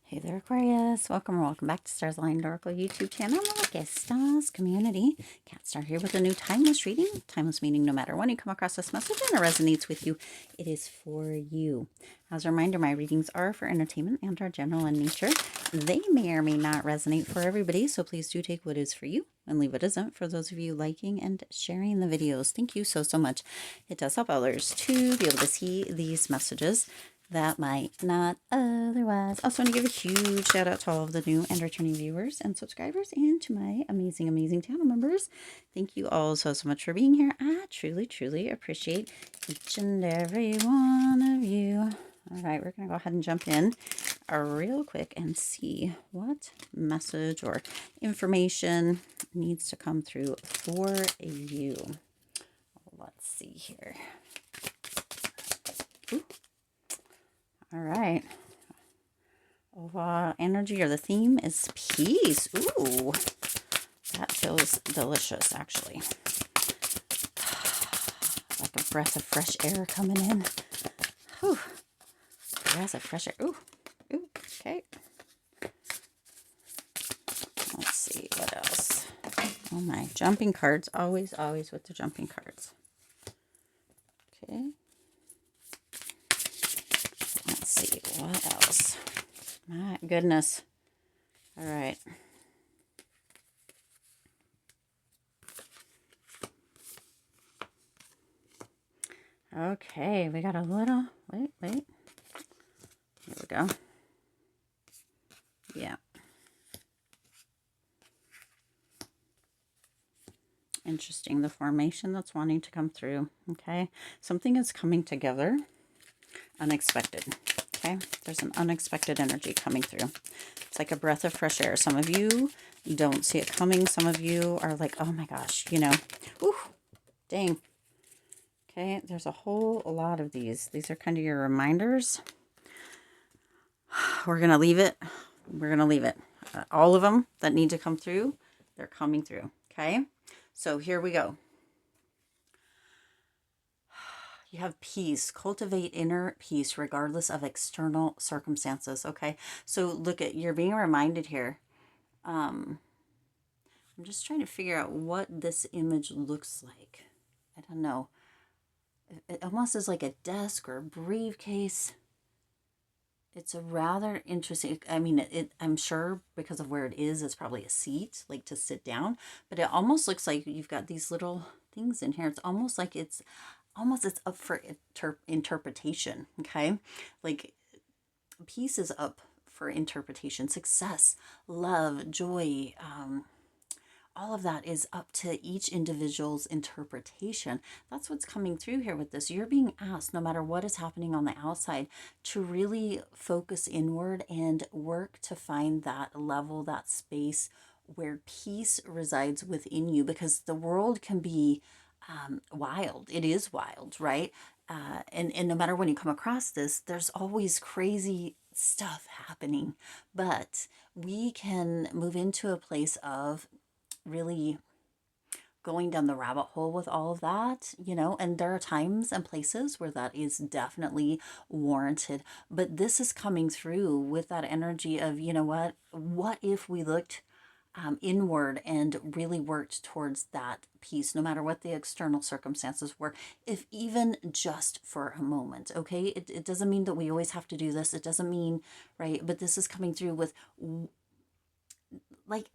Hey there, Aquarius. Welcome or welcome back to Stars Aligned Oracle YouTube channel, Luckystars community. Cat Star here with a new timeless reading. Timeless meaning no matter when you come across this message and it resonates with you, it is for you. As a reminder, my readings are for entertainment and are general in nature. They may or may not resonate for everybody, so please do take what is for you and leave what isn't for those of you liking and sharing the videos. Thank you so much. It does help others to be able to see these messages that might not otherwise. Also want to give a huge shout out to all of the new and returning viewers and subscribers and to my amazing channel members. Thank you all so much for being here. I truly appreciate each and every one of you. All right, we're going to go ahead and jump in real quick and see what message or information needs to come through for you. Let's see here. Ooh. All right. Energy or the theme is peace. Ooh, that feels delicious, actually. Like a breath of fresh air coming in. Whew. Breath of fresh air. Ooh, okay. Let's see what else. Oh my, jumping cards. Always with the jumping cards. Okay. Let's see what else. My goodness. All right. Okay, we got a little, wait. Here we go. Yeah. Interesting, the formation that's wanting to come through. Okay, something is coming together. Unexpected. Okay, there's an unexpected energy coming through. It's like a breath of fresh air. Some of you don't see it coming. Some of you are like, oh my gosh, you know, whew, dang. Okay, there's a whole lot of these. These are kind of your reminders. We're going to leave it. We're going to leave it. All of them that need to come through, they're coming through. Okay, so here we go. You have peace. Cultivate inner peace regardless of external circumstances. Okay, so look at, you're being reminded here. I'm just trying to figure out what this image looks like. I don't know. It almost is like a desk or a briefcase. It's a rather interesting, I mean, I'm sure because of where it is, it's probably a seat, like to sit down. But it almost looks like you've got these little things in here. It's almost like it's up for interpretation. Okay, like peace is up for interpretation. Success, love, joy, all of that is up to each individual's interpretation. That's what's coming through here with this. You're being asked, no matter what is happening on the outside, to really focus inward and work to find that level, that space where peace resides within you, because the world can be wild. It is wild, right? And no matter when you come across this, there's always crazy stuff happening. But we can move into a place of really going down the rabbit hole with all of that, you know, and there are times and places where that is definitely warranted. But this is coming through with that energy of, you know what if we looked inward and really worked towards that peace, no matter what the external circumstances were, if even just for a moment. Okay, it doesn't mean that we always have to do this. It doesn't mean, right? But this is coming through with, like,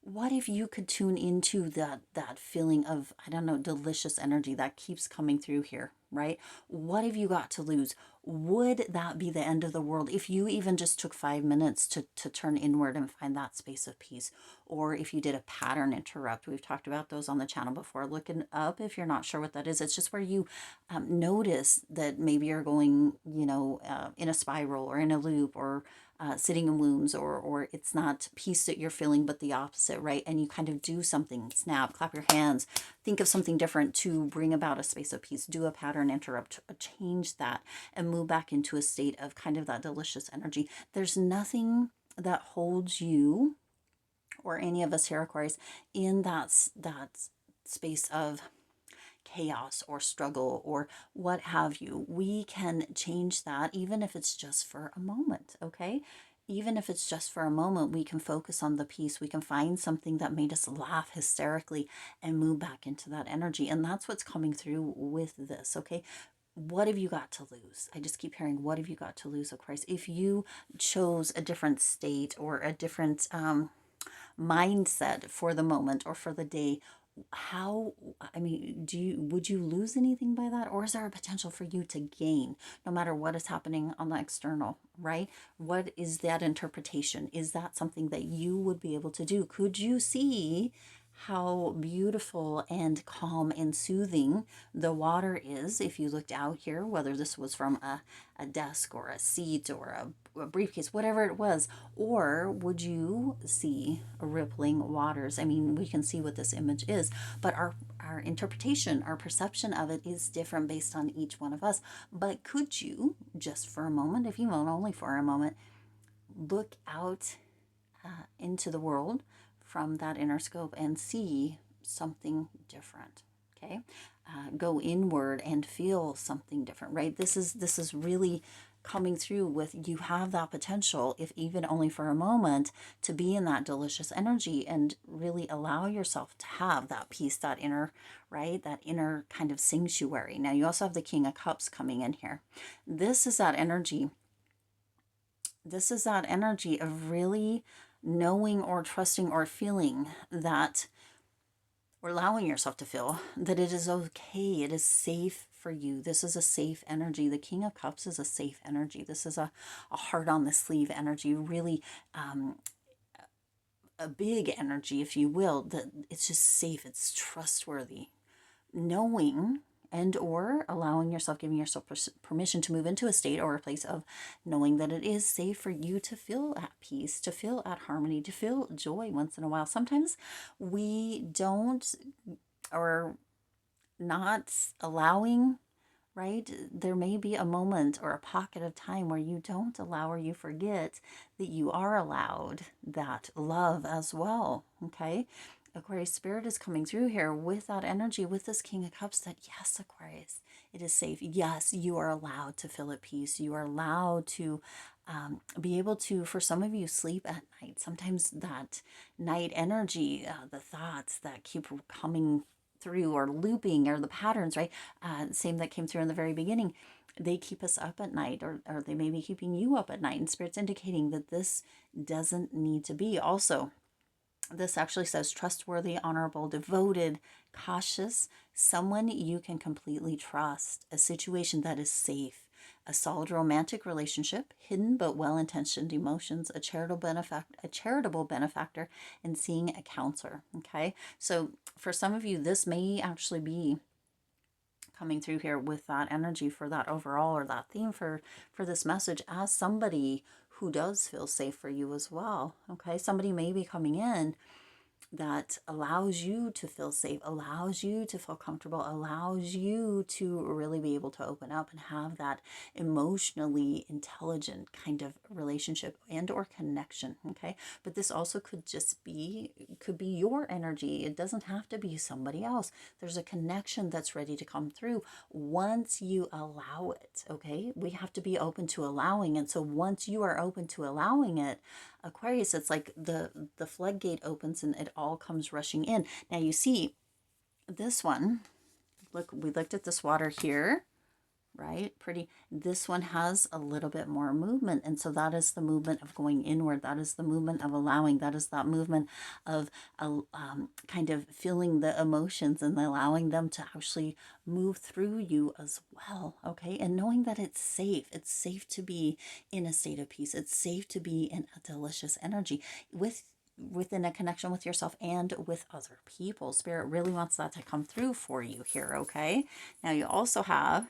what if you could tune into that feeling of, I don't know, delicious energy that keeps coming through here, right? What have you got to lose? Would that be the end of the world if you even just took 5 minutes to turn inward and find that space of peace? Or if you did a pattern interrupt. We've talked about those on the channel before. Look it up if you're not sure what that is. It's just where you notice that maybe you're going, you know, in a spiral or in a loop, or sitting in wounds, or it's not peace that you're feeling, but the opposite, right? And you kind of do something, snap, clap your hands, think of something different to bring about a space of peace, do a pattern interrupt, change that, and move back into a state of kind of that delicious energy. There's nothing that holds you or any of us here, Aquarius, in that space of chaos or struggle or what have you. We can change that even if it's just for a moment, okay? Even if it's just for a moment, we can focus on the peace. We can find something that made us laugh hysterically and move back into that energy. And that's what's coming through with this, okay? What have you got to lose? I just keep hearing, what have you got to lose, Aquarius? If you chose a different state or a different mindset for the moment or for the day, how, I mean, would you lose anything by that, or is there a potential for you to gain no matter what is happening on the external, right? What is that interpretation? Is that something that you would be able to do? Could you see how beautiful and calm and soothing the water is if you looked out here, whether this was from a desk or a seat or a briefcase, whatever it was? Or would you see rippling waters? I mean, we can see what this image is, but our interpretation, our perception of it is different based on each one of us. But could you, just for a moment, if you want, only for a moment, look out into the world from that inner scope and see something different? Okay, go inward and feel something different, right? This is really coming through with, you have that potential, if even only for a moment, to be in that delicious energy and really allow yourself to have that peace, that inner, right, that inner kind of sanctuary. Now you also have the King of Cups coming in here. This is that energy. This is that energy of really knowing or trusting or feeling that, or allowing yourself to feel that it is okay, it is safe for you. This is a safe energy. The King of Cups is a safe energy. This is a heart on the sleeve energy, really a big energy, if you will, that it's just safe, it's trustworthy. Knowing and or allowing yourself, giving yourself permission to move into a state or a place of knowing that it is safe for you to feel at peace, to feel at harmony, to feel joy once in a while. Sometimes we don't, or not allowing, right? There may be a moment or a pocket of time where you don't allow, or you forget that you are allowed that love as well, okay? Aquarius spirit is coming through here with that energy, with this King of Cups, that yes, Aquarius, it is safe. Yes, you are allowed to feel at peace. You are allowed to be able to, for some of you, sleep at night. Sometimes that night energy, the thoughts that keep coming through or looping, or the patterns, right? Same that came through in the very beginning. They keep us up at night, or they may be keeping you up at night. And Spirit's indicating that this doesn't need to be. Also, this actually says trustworthy, honorable, devoted, cautious, someone you can completely trust, a situation that is safe, a solid romantic relationship, hidden but well-intentioned emotions, a charitable benefactor, and seeing a counselor. Okay, so for some of you, this may actually be coming through here with that energy for that overall, or that theme for this message, as somebody who does feel safe for you as well. Okay, somebody may be coming in that allows you to feel safe, allows you to feel comfortable, allows you to really be able to open up and have that emotionally intelligent kind of relationship and or connection. Okay, but this also could just be, could be your energy. It doesn't have to be somebody else. There's a connection that's ready to come through once you allow it. Okay, we have to be open to allowing. And so once you are open to allowing it, Aquarius, it's like the floodgate opens and it all comes rushing in. Now you see this one, look, we looked at this water here, right? Pretty. This one has a little bit more movement. And so that is the movement of going inward. That is the movement of allowing. That is that movement of kind of feeling the emotions and allowing them to actually move through you as well. Okay. And knowing that it's safe. It's safe to be in a state of peace. It's safe to be in a delicious energy within a connection with yourself and with other people. Spirit really wants that to come through for you here. Okay. Now you also have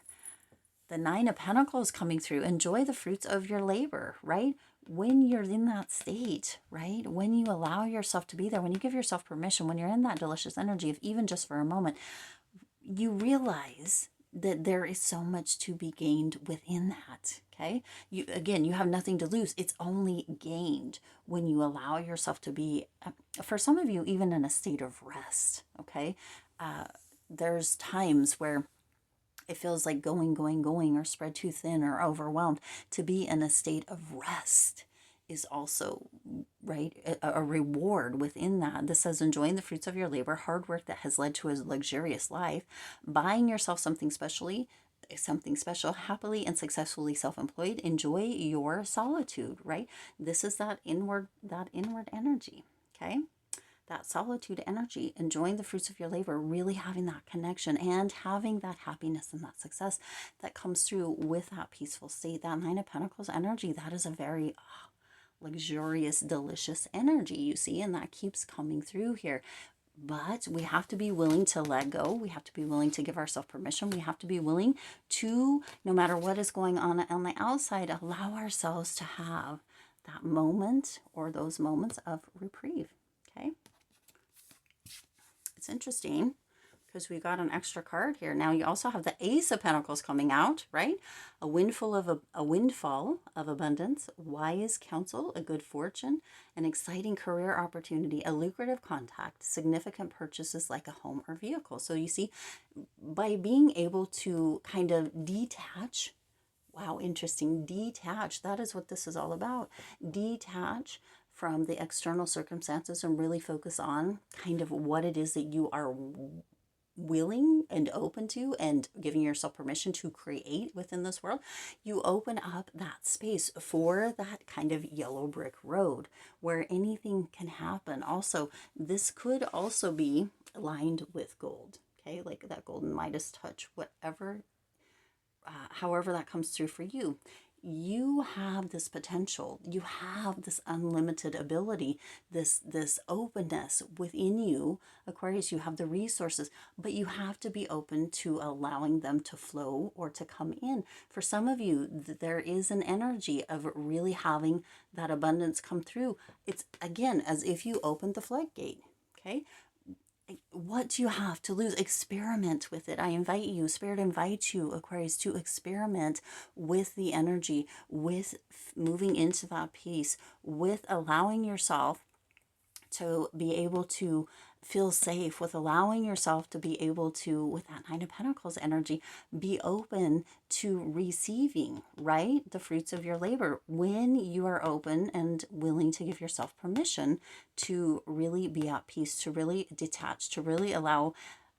the Nine of Pentacles coming through. Enjoy the fruits of your labor, right? When you're in that state, right? When you allow yourself to be there, when you give yourself permission, when you're in that delicious energy, if even just for a moment, you realize that there is so much to be gained within that. Okay. You have nothing to lose. It's only gained when you allow yourself to be, for some of you, even in a state of rest. Okay. there's times where it feels like going, or spread too thin or overwhelmed. To be in a state of rest is also, right, a reward within that. This says, enjoying the fruits of your labor, hard work that has led to a luxurious life, buying yourself something special, happily and successfully self-employed. Enjoy your solitude, right? This is that inward energy, okay? That solitude energy, enjoying the fruits of your labor, really having that connection and having that happiness and that success that comes through with that peaceful state. That Nine of Pentacles energy, that is a very luxurious, delicious energy, you see, and that keeps coming through here. But we have to be willing to let go. We have to be willing to give ourselves permission. We have to be willing to, no matter what is going on the outside, allow ourselves to have that moment or those moments of reprieve, okay? It's interesting because we got an extra card here. Now you also have the Ace of Pentacles coming out, right? A windfall of abundance, wise counsel, a good fortune, an exciting career opportunity, a lucrative contact, significant purchases like a home or vehicle. So you see, by being able to kind of detach, wow, interesting, detach, that is what this is all about. Detach from the external circumstances and really focus on kind of what it is that you are willing and open to and giving yourself permission to create within this world. You open up that space for that kind of yellow brick road where anything can happen. Also, this could also be lined with gold, okay? Like that golden Midas touch, whatever, however that comes through for you. You have this potential, you have this unlimited ability, this openness within you, Aquarius. You have the resources, but you have to be open to allowing them to flow or to come in. For some of you, there is an energy of really having that abundance come through. It's again as if you opened the floodgate, okay? What do you have to lose? Experiment with it. I invite you, Spirit invites you, Aquarius, to experiment with the energy, with moving into that peace, with allowing yourself to be able to feel safe, with allowing yourself to be able to, with that Nine of Pentacles energy, be open to receiving, right, the fruits of your labor. When you are open and willing to give yourself permission to really be at peace, to really detach, to really allow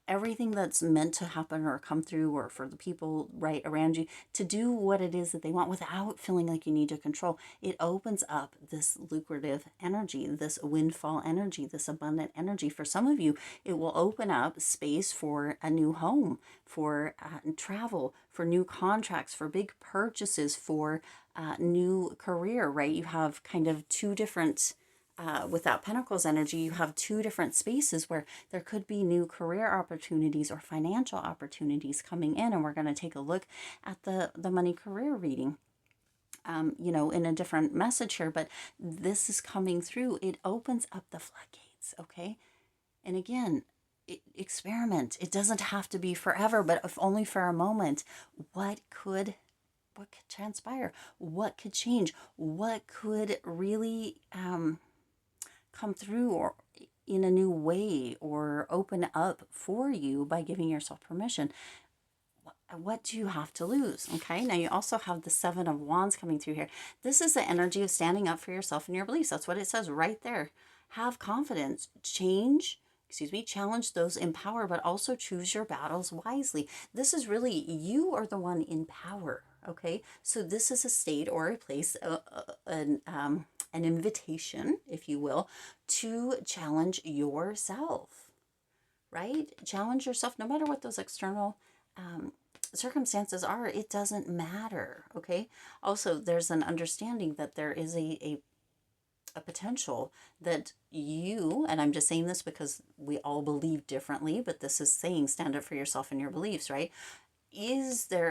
everything that's meant to happen or come through, or for the people right around you to do what it is that they want without feeling like you need to control. It opens up this lucrative energy, this windfall energy, this abundant energy. For some of you, it will open up space for a new home, for travel, for new contracts, for big purchases, for new career, right? You have kind of two different without Pentacles energy, you have two different spaces where there could be new career opportunities or financial opportunities coming in. And we're going to take a look at the money career reading, you know, in a different message here, but this is coming through. It opens up the floodgates, okay? And again, experiment. It doesn't have to be forever, but if only for a moment. What could transpire? What could change? What could really come through or in a new way or open up for you by giving yourself permission? What do you have to lose? Okay, now you also have the Seven of Wands coming through here. This is the energy of standing up for yourself and your beliefs. That's what it says right there. Have confidence, challenge those in power, but also choose your battles wisely. This is really, you are the one in power, okay? So this is a state or a place, an invitation, if you will, to challenge yourself, right? Challenge yourself, no matter what those external circumstances are. It doesn't matter, okay? Also, there's an understanding that there is a potential that you, and I'm just saying this because we all believe differently, but this is saying stand up for yourself and your beliefs, right? Is there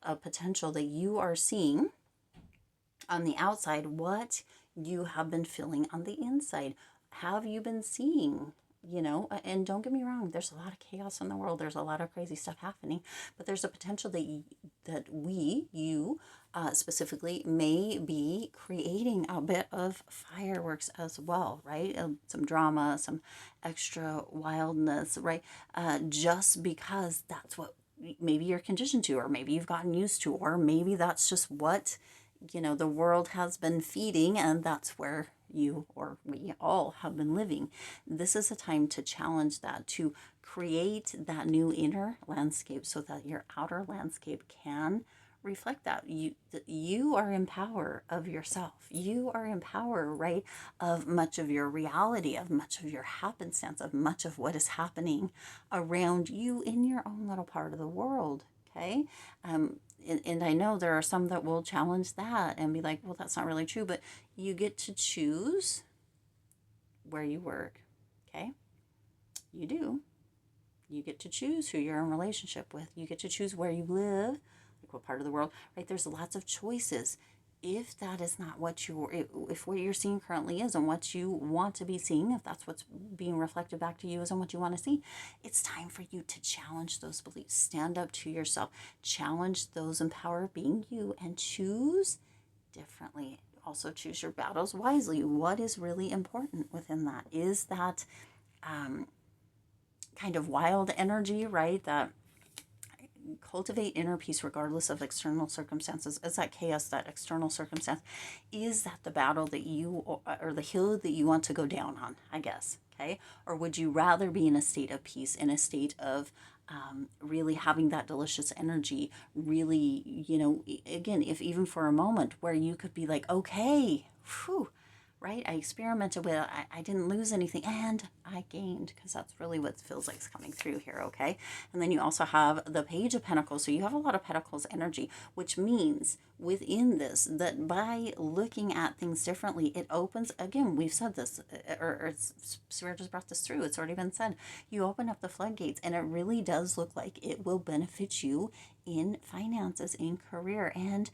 a potential that you are seeing on the outside what you have been feeling on the inside? Have you been seeing, you know, and don't get me wrong, there's a lot of chaos in the world, there's a lot of crazy stuff happening, but there's a potential that you specifically may be creating a bit of fireworks as well, right? Some drama, some extra wildness, right? Just because that's what maybe you're conditioned to, or maybe you've gotten used to, or maybe that's just what, the world has been feeding, and that's where you or we all have been living. This is a time to challenge that, to create that new inner landscape so that your outer landscape can reflect that. You are in power of yourself. You are in power, right, of much of your reality, of much of your happenstance, of much of what is happening around you in your own little part of the world. Okay. And I know there are some that will challenge that and be like, well, that's not really true, but you get to choose where you work. Okay. You do. You get to choose who you're in relationship with. You get to choose where you live, like what part of the world, right? There's lots of choices. If that is not what if what you're seeing currently is and what you want to be seeing, if that's what's being reflected back to you isn't what you want to see, it's time for you to challenge those beliefs. Stand up to yourself, challenge those in power of being you, and choose differently. Also choose your battles wisely. What is really important within that? Is that kind of wild energy, right? That cultivate inner peace regardless of external circumstances. Is that chaos, that external circumstance? Is that the battle that you, or the hill that you want to go down on, I guess? Okay. Or would you rather be in a state of peace, in a state of really having that delicious energy, really, again, if even for a moment where you could be like, okay, whew, right? I experimented with it. I didn't lose anything, and I gained, because that's really what feels like is coming through here, okay? And then you also have the Page of Pentacles. So you have a lot of Pentacles energy, which means within this, that by looking at things differently, it opens, again, we've said this, or Spirit just brought this through. It's already been said. You open up the floodgates, and it really does look like it will benefit you in finances, in career, and,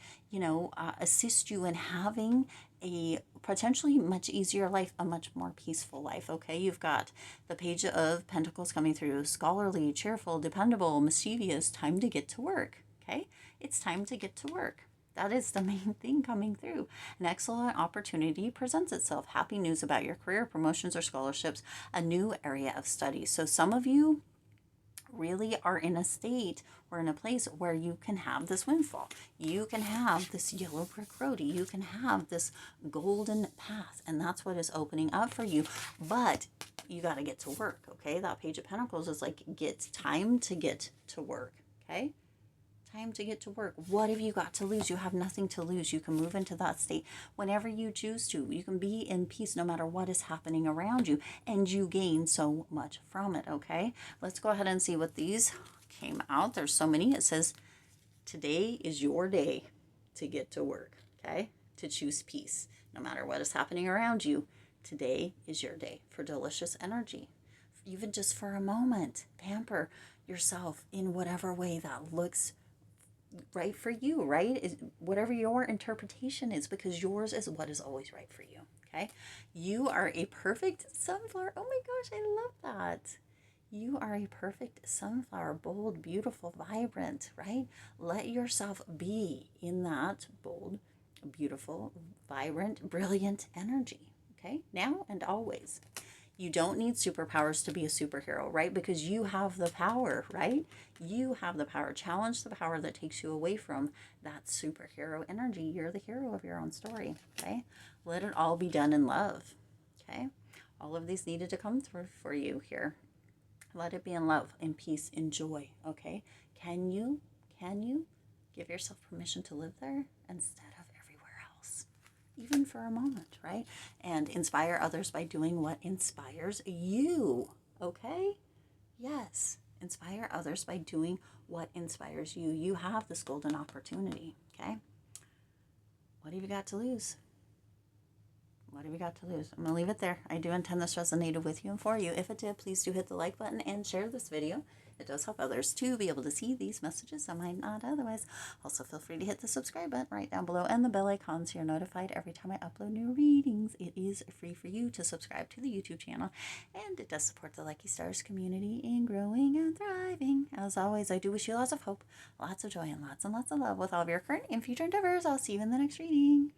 assist you in having a potentially much easier life, a much more peaceful life. Okay, you've got the Page of Pentacles coming through: scholarly, cheerful, dependable, mischievous, time to get to work. Okay, it's time to get to work. That is the main thing coming through. An excellent opportunity presents itself. Happy news about your career, promotions, or scholarships, a new area of study. So some of you really are in a state or in a place where you can have this windfall. You can have this yellow brick road. You can have this golden path. And that's what is opening up for you. But you got to get to work, okay? That Page of Pentacles is like, time to get to work, okay? Time to get to work. What have you got to lose? You have nothing to lose. You can move into that state whenever you choose to. You can be in peace no matter what is happening around you, and you gain so much from it, okay? Let's go ahead and see what these came out. There's so many. It says, today is your day to get to work, okay? To choose peace no matter what is happening around you. Today is your day for delicious energy. Even just for a moment, pamper yourself in whatever way that looks right for you, right? Is whatever your interpretation is, because yours is what is always right for you. Okay, you are a perfect sunflower. Oh my gosh, I love that. You are a perfect sunflower, bold, beautiful, vibrant, right? Let yourself be in that bold, beautiful, vibrant, brilliant energy. Okay, now and always. You don't need superpowers to be a superhero, right? Because you have the power, right? You have the power. Challenge the power that takes you away from that superhero energy. You're the hero of your own story, okay? Let it all be done in love, okay? All of these needed to come through for you here. Let it be in love, in peace, in joy, okay? Can you give yourself permission to live there instead of everywhere else? Even for a moment, right? And inspire others by doing what inspires you, okay? Yes, inspire others by doing what inspires you. You have this golden opportunity, okay? What have you got to lose? What have you got to lose? I'm going to leave it there. I do intend this resonated with you and for you. If it did, please do hit the like button and share this video. It does help others to be able to see these messages that might not otherwise. Also, feel free to hit the subscribe button right down below and the bell icon so you're notified every time I upload new readings. It is free for you to subscribe to the YouTube channel, and it does support the Lucky Stars community in growing and thriving. As always, I do wish you lots of hope, lots of joy, and lots of love with all of your current and future endeavors. I'll see you in the next reading.